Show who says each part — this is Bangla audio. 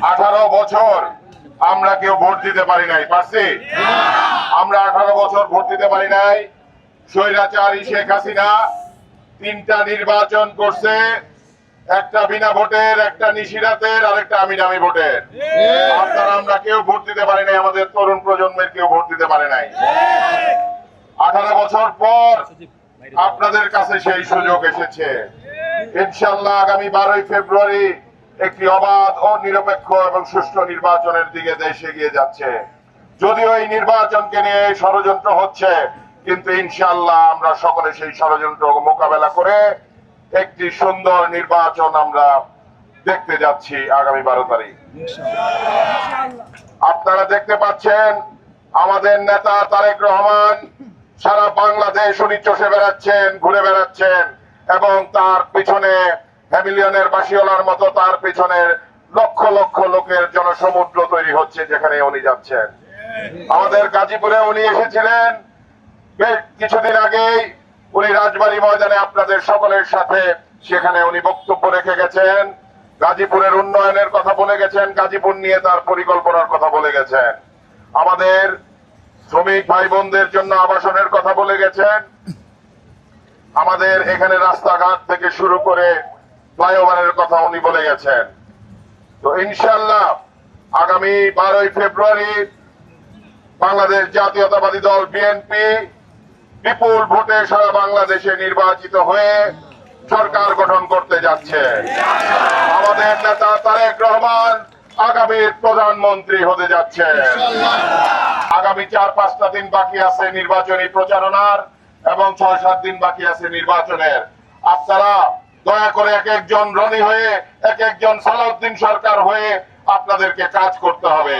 Speaker 1: 18 বছর আমরা কেউ ভোট দিতে পারি নাই, পারছি? আমরা 18 বছর ভোট দিতে পারি নাই। স্বৈরাচারী শেখ হাসিনা 3টা নির্বাচন করছে, একটা বিনা ভোটের, একটা নিশিরাতের, আর একটা আমি দামি ভোটের। আপনারা আমরা কেউ ভোট দিতে পারি নাই, আমাদের তরুণ প্রজন্মের কেউ ভোট দিতে পারে নাই। 18 বছর পর আপনাদের কাছে সেই সুযোগ এসেছে। ইনশাআল্লাহ আগামী 12ই ফেব্রুয়ারি একটি অবাধ ও নিরপেক্ষ এবং সুষ্ঠু নির্বাচনের দিকে দেশ এগিয়ে যাচ্ছে। যদিও এই নির্বাচনকে নিয়ে ষড়যন্ত্র হচ্ছে, কিন্তু ইনশাআল্লাহ আমরা সকলে সেই ষড়যন্ত্র মোকাবেলা করে একটি সুন্দর নির্বাচন আমরা দেখতে যাচ্ছি আগামী 12 তারিখ। আপনারা দেখতে পাচ্ছেন আমাদের নেতা তারেক রহমান সারা বাংলাদেশ উনি চষে বেড়াচ্ছেন, ঘুরে বেড়াচ্ছেন, এবং তার পিছনে হ্যামিলিয়নের বাসিওয়ালার মতো তার পিছনে লক্ষ লক্ষ লোকের জনসমুদ্র তৈরি হচ্ছে যেখানে উনি যাচ্ছেন। আমাদের গাজীপুরে উনি এসেছিলেন কিছুদিন আগেই, উনি রাজবাড়ী ময়দানে আপনাদের সকলের সাথে সেখানে উনি বক্তব্য রেখে গেছেন। গাজীপুরের উন্নয়নের কথা বলে গেছেন, গাজীপুর নিয়ে তার পরিকল্পনার কথা বলে গেছেন, আমাদের শ্রমিক ভাই বোনদের জন্য আবাসনের কথা বলে গেছেন, আমাদের এখানে রাস্তাঘাট থেকে শুরু করে ফ্লাইওভারের কথা উনি বলে গেছেন। তো ইনশাআল্লাহ আগামী 12ই ফেব্রুয়ারি বাংলাদেশ জাতীয়তাবাদী দল বিএনপি বিপুল ভোটে সারা বাংলাদেশে নির্বাচিত হয়ে সরকার গঠন করতে যাচ্ছে। আমাদের নেতা তারেক রহমান আগামীর প্রধানমন্ত্রী হতে যাচ্ছে। আগামী 4-5টা দিন বাকি আছে নির্বাচনী প্রচারণার, এবং 6-7 দিন বাকি আছে নির্বাচনের। আপনারা দয়া করে এক একজন রনি হয়ে, এক একজন সালাউদ্দিন সরকার হয়ে আপনাদেরকে কাজ করতে হবে।